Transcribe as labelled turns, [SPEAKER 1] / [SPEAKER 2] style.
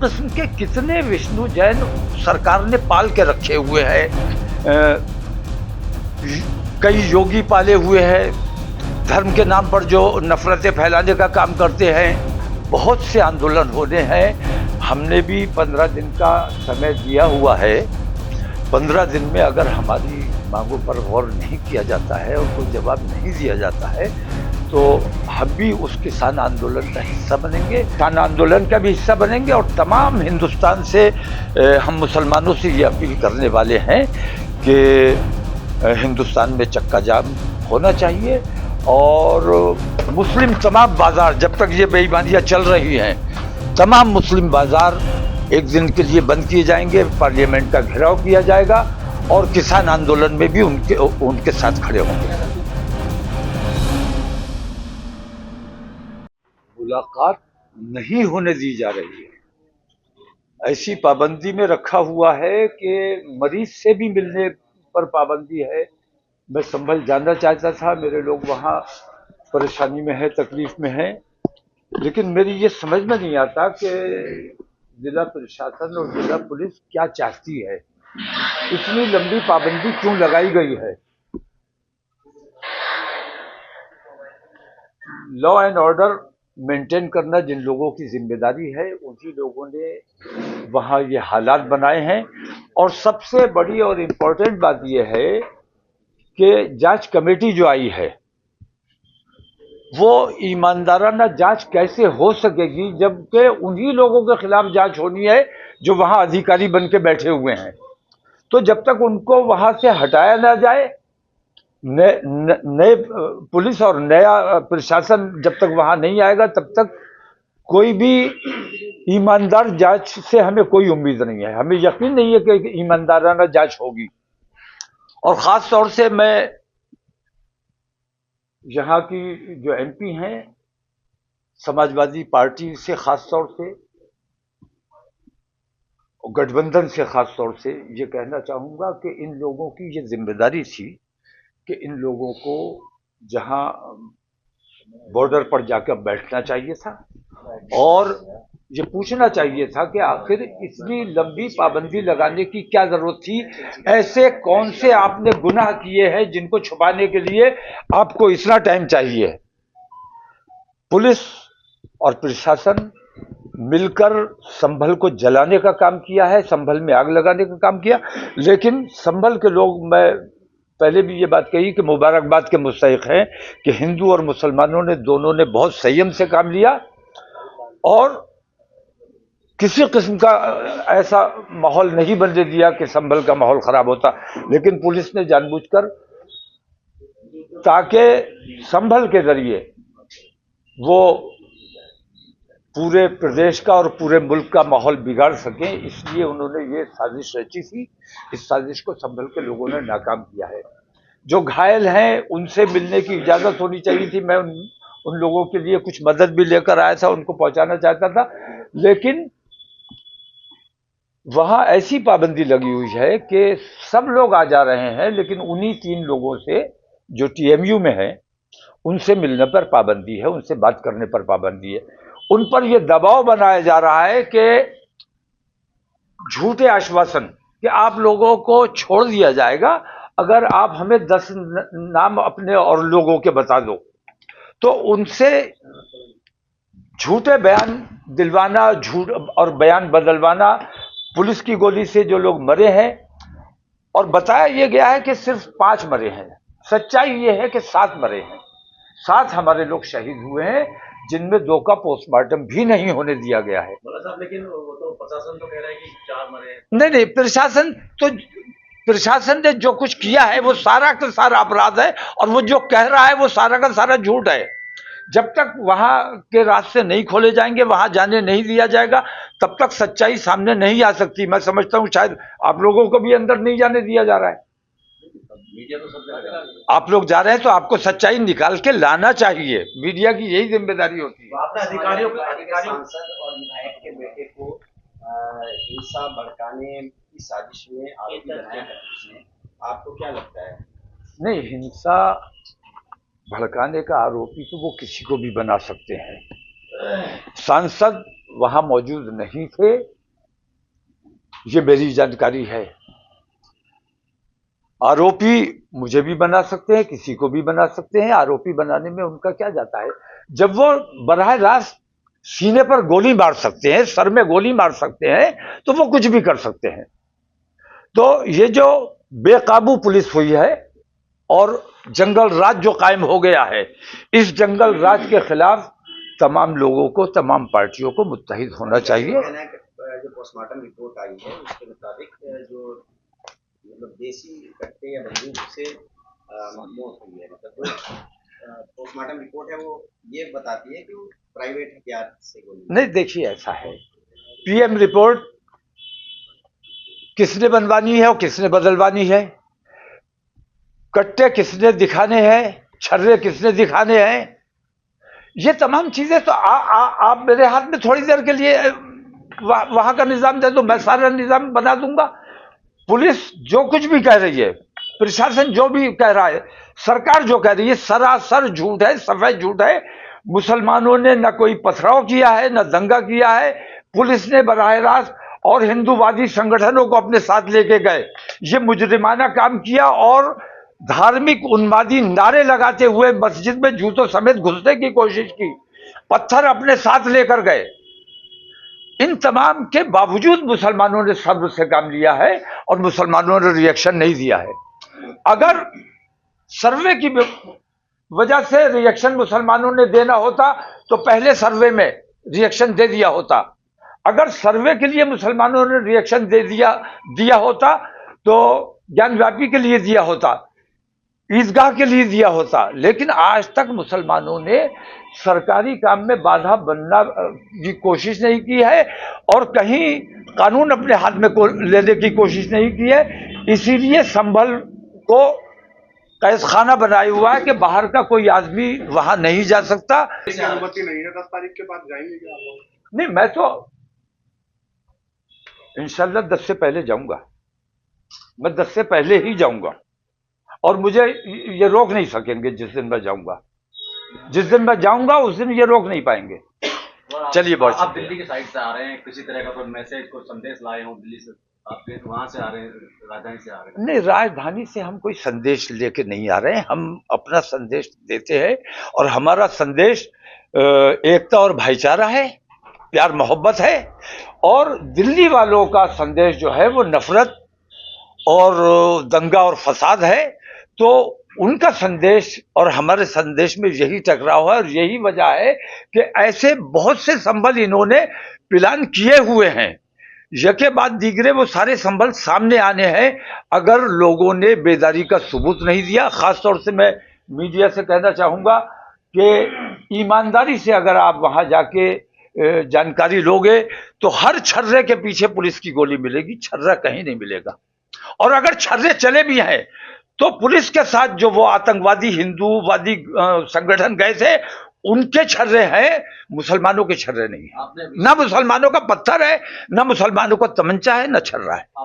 [SPEAKER 1] किस्म के कितने विष्णु जैन सरकार ने पाल के रखे हुए हैं। कई योगी पाले हुए हैं, धर्म के नाम पर जो नफरतें फैलाने का काम करते हैं। बहुत से आंदोलन होने हैं। हमने भी 15 दिन का समय दिया हुआ है। 15 दिन में अगर हमारी मांगों पर गौर नहीं किया जाता है और कोई जवाब नहीं दिया जाता है तो हम भी उस किसान आंदोलन का हिस्सा बनेंगे, किसान आंदोलन का भी हिस्सा बनेंगे। और तमाम हिंदुस्तान से हम मुसलमानों से ये अपील करने वाले हैं कि हिंदुस्तान में चक्का जाम होना चाहिए और मुस्लिम तमाम बाज़ार, जब तक ये बेईमानियाँ चल रही हैं, तमाम मुस्लिम बाज़ार एक दिन के लिए बंद किए जाएंगे, पार्लियामेंट का घेराव किया जाएगा और किसान आंदोलन में भी उनके साथ खड़े होंगे। मुलाकात नहीं होने दी जा रही है। ऐसी पाबंदी में रखा हुआ है कि मरीज से भी मिलने पर पाबंदी है। मैं संभल जाना चाहता था, मेरे लोग वहाँ परेशानी में है, तकलीफ में है, लेकिन मेरी ये समझ में नहीं आता कि जिला प्रशासन और जिला पुलिस क्या चाहती है। इतनी लंबी पाबंदी क्यों लगाई गई है? लॉ एंड ऑर्डर मेंटेन करना जिन लोगों की जिम्मेदारी है, उन्हीं लोगों ने वहाँ ये हालात बनाए हैं। और सबसे बड़ी और इम्पोर्टेंट बात यह है कि जांच कमेटी जो आई है वो ईमानदाराना जांच कैसे हो सकेगी जबकि उन्हीं लोगों के खिलाफ जांच होनी है जो वहाँ अधिकारी बन के बैठे हुए हैं। तो जब तक उनको वहाँ से हटाया ना जाए, नए पुलिस और नया प्रशासन जब तक वहां नहीं आएगा, तब तक कोई भी ईमानदार जांच से हमें कोई उम्मीद नहीं है। हमें यकीन नहीं है कि ईमानदाराना जांच होगी। और खास तौर से मैं यहाँ की जो एमपी हैं समाजवादी पार्टी से, खास तौर से गठबंधन से खास तौर से ये कहना चाहूंगा कि इन लोगों की ये जिम्मेदारी थी कि इन लोगों को जहां बॉर्डर पर जाकर बैठना चाहिए था और ये पूछना चाहिए था कि आखिर इतनी लंबी पाबंदी लगाने की क्या जरूरत थी। ऐसे कौन से आपने गुनाह किए हैं जिनको छुपाने के लिए आपको इतना टाइम चाहिए? पुलिस और प्रशासन मिलकर संभल को जलाने का काम किया है, संभल में आग लगाने का काम किया। लेकिन संभल के लोग, मैं पहले भी ये बात कही कि मुबारकबाद के मुस्तहिक हैं कि हिंदू और मुसलमानों ने दोनों ने बहुत संयम से काम लिया और किसी किस्म का ऐसा माहौल नहीं बनने दिया कि संभल का माहौल खराब होता। लेकिन पुलिस ने जानबूझकर, ताकि संभल के जरिए वो पूरे प्रदेश का और पूरे मुल्क का माहौल बिगाड़ सके, इसलिए उन्होंने ये साजिश रची थी। इस साजिश को संभल के लोगों ने नाकाम किया है। जो घायल हैं उनसे मिलने की इजाजत होनी चाहिए थी। मैं उन लोगों के लिए कुछ मदद भी लेकर आया था, उनको पहुंचाना चाहता था, लेकिन वहां ऐसी पाबंदी लगी हुई है कि सब लोग आ जा रहे हैं, लेकिन उन्हीं 3 लोगों से जो टीएमयू में है उनसे मिलने पर पाबंदी है, उनसे बात करने पर पाबंदी है। उन पर यह दबाव बनाया जा रहा है कि झूठे आश्वासन कि आप लोगों को छोड़ दिया जाएगा अगर आप हमें 10 नाम अपने और लोगों के बता दो। तो उनसे झूठे बयान दिलवाना, झूठ और बयान बदलवाना। पुलिस की गोली से जो लोग मरे हैं, और बताया यह गया है कि सिर्फ 5 मरे हैं, सच्चाई यह है कि 7 मरे हैं। 7 हमारे लोग शहीद हुए हैं, जिनमें 2 का पोस्टमार्टम भी नहीं होने दिया गया है।
[SPEAKER 2] लेकिन वो तो प्रशासन तो कह रहा है कि 4 मरे हैं।
[SPEAKER 1] नहीं, प्रशासन ने जो कुछ किया है वो सारा का सारा अपराध है, और वो जो कह रहा है वो सारा का सारा झूठ है। जब तक वहां के रास्ते नहीं खोले जाएंगे, वहां जाने नहीं दिया जाएगा, तब तक सच्चाई सामने नहीं आ सकती। मैं समझता हूं शायद आप लोगों को भी अंदर नहीं जाने दिया जा रहा है।
[SPEAKER 2] मीडिया तो सब
[SPEAKER 1] आप लोग जा रहे हैं तो आपको सच्चाई निकाल के लाना चाहिए। मीडिया की यही जिम्मेदारी होती है।
[SPEAKER 2] आपने अधिकारियों
[SPEAKER 3] सांसद और विधायक के बेटे को हिंसा भड़काने की साजिश में आरोपी बनाया है पुलिस ने, आपको क्या लगता है?
[SPEAKER 1] नहीं, हिंसा भड़काने का आरोपी तो वो किसी को भी बना सकते हैं। सांसद वहां मौजूद नहीं थे, ये मेरी जानकारी है। आरोपी मुझे भी बना सकते हैं, किसी को भी बना सकते हैं। आरोपी बनाने में उनका क्या जाता है, जब वो बराह रास्त सीने पर गोली मार सकते हैं, सर में गोली मार सकते हैं, तो वो कुछ भी कर सकते हैं। तो ये जो बेकाबू पुलिस हुई है और जंगल राज जो कायम हो गया है, इस जंगल राज के खिलाफ तमाम लोगों को, तमाम पार्टियों को मुत्तहिद होना चाहिए।
[SPEAKER 3] जो पोस्टमार्टम रिपोर्ट आई है उसके मुताबिक जो मतलब देसी कट्टे या बंदूक से मौत हुई है, मतलब जो पोस्टमार्टम रिपोर्ट है वो ये बताती है कि वो प्राइवेट हथियार से गोली।
[SPEAKER 1] नहीं, देखिए ऐसा है, पीएम रिपोर्ट किसने बनवानी है और किसने बदलवानी है, कट्टे किसने दिखाने हैं, छर्रे किसने दिखाने हैं, ये तमाम चीजें तो आप मेरे हाथ में थोड़ी देर के लिए वहां का निजाम दे दो, मैं सारा निजाम बना दूंगा। पुलिस जो कुछ भी कह रही है, प्रशासन जो भी कह रहा है, सरकार जो कह रही है, सरासर झूठ है, सफेद झूठ है। मुसलमानों ने न कोई पथराव किया है, न दंगा किया है। पुलिस ने बराह रास्त और हिंदूवादी संगठनों को अपने साथ लेके गए, ये मुजरिमाना काम किया और धार्मिक उन्मादी नारे लगाते हुए मस्जिद में जूतों समेत घुसने की कोशिश की, पत्थर अपने साथ लेकर गए। इन तमाम के बावजूद मुसलमानों ने सब्र से काम लिया है और मुसलमानों ने रिएक्शन नहीं दिया है। अगर सर्वे की वजह से रिएक्शन मुसलमानों ने देना होता तो पहले सर्वे में रिएक्शन दे दिया होता। अगर सर्वे के लिए मुसलमानों ने रिएक्शन दिया होता तो ज्ञानव्यापी के लिए दिया होता, ईदगाह के लिए दिया होता। लेकिन आज तक मुसलमानों ने सरकारी काम में बाधा बनना की कोशिश नहीं की है और कहीं कानून अपने हाथ में लेने की कोशिश नहीं की है। इसीलिए संभल को कैदखाना बनाया हुआ है कि बाहर का कोई आदमी वहां नहीं जा सकता।
[SPEAKER 4] अनुमति नहीं है, 10 तारीख के बाद जाएंगे क्या आप लोग?
[SPEAKER 1] नहीं, मैं तो इंशाल्लाह 10 से पहले जाऊंगा, मैं 10 से पहले ही जाऊंगा और मुझे ये रोक नहीं सकेंगे। जिस दिन मैं जाऊंगा, जिस दिन मैं जाऊंगा उस दिन ये रोक नहीं पाएंगे। चलिए, बहुत
[SPEAKER 2] आप दिल्ली की साइड से आ रहे हैं, किसी तरह का कोई मैसेज, कोई संदेश लाए हो दिल्ली से? आप वहां से आ रहे हैं, राजधानी से आ रहे हैं?
[SPEAKER 1] नहीं, राजधानी से हम कोई संदेश लेके नहीं आ रहे हैं, हम अपना संदेश देते हैं और हमारा संदेश एकता और भाईचारा है, प्यार मोहब्बत है। और दिल्ली वालों का संदेश जो है वो नफरत और दंगा और फसाद है। तो उनका संदेश और हमारे संदेश में यही टकराव है और यही वजह है कि ऐसे बहुत से संबल इन्होंने प्लान किए हुए हैं, यके बाद दीगरे वो सारे संबल सामने आने हैं। अगर लोगों ने बेदारी का सबूत नहीं दिया, खासतौर से मैं मीडिया से कहना चाहूंगा कि ईमानदारी से अगर आप वहां जाके जानकारी लोगे तो हर छर्रे के पीछे पुलिस की गोली मिलेगी, छर्रा कहीं नहीं मिलेगा। और अगर छर्रे चले भी हैं तो पुलिस के साथ जो वो आतंकवादी हिंदूवादी संगठन गए थे उनके छर्रे हैं, मुसलमानों के छर्रे नहीं है। ना मुसलमानों का पत्थर है, ना मुसलमानों का तमंचा है, ना छर्रा है।